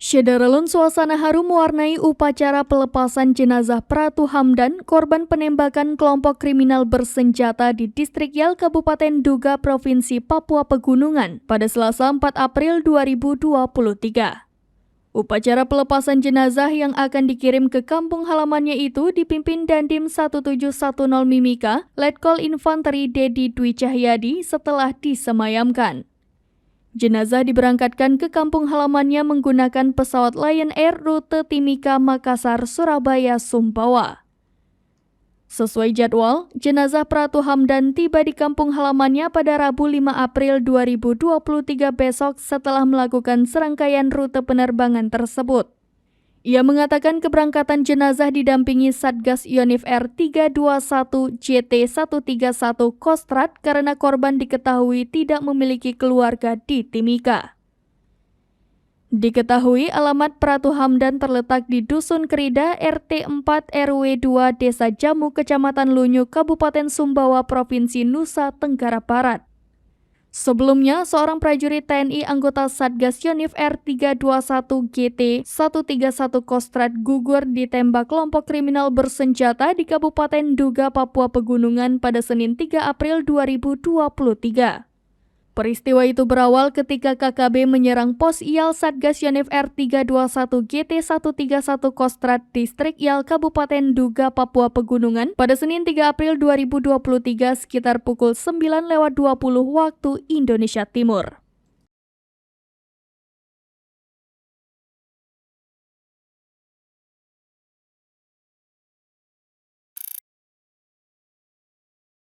Syederelun suasana haru mewarnai upacara pelepasan jenazah Pratu Hamdan, korban penembakan kelompok kriminal bersenjata di Distrik Yal, Kabupaten Duga, Provinsi Papua Pegunungan pada Selasa 4 April 2023. Upacara pelepasan jenazah yang akan dikirim ke kampung halamannya itu dipimpin Dandim 1710 Mimika, Letkol Infanteri Dedi Dwi Cahyadi setelah disemayamkan. Jenazah diberangkatkan ke kampung halamannya menggunakan pesawat Lion Air rute Timika, Makassar, Surabaya, Sumbawa. Sesuai jadwal, jenazah Pratu Hamdan tiba di kampung halamannya pada Rabu 5 April 2023 besok setelah melakukan serangkaian rute penerbangan tersebut. Ia mengatakan keberangkatan jenazah didampingi Satgas Yonif R 321 JT 131 Kostrad karena korban diketahui tidak memiliki keluarga di Timika. Diketahui alamat Pratu Hamdan terletak di Dusun Kerida RT 4 RW 2 Desa Jamu Kecamatan Lunyu Kabupaten Sumbawa Provinsi Nusa Tenggara Barat. Sebelumnya, seorang prajurit TNI anggota Satgas Yonif R 321 GT 131 Kostrad gugur ditembak kelompok kriminal bersenjata di Kabupaten Duga, Papua Pegunungan pada Senin 3 April 2023. Peristiwa itu berawal ketika KKB menyerang pos Yal Satgas Yonif R 321 GT 131 Kostrad Distrik Yal, Kabupaten Duga, Papua Pegunungan pada Senin 3 April 2023 sekitar pukul 9.20 waktu Indonesia Timur.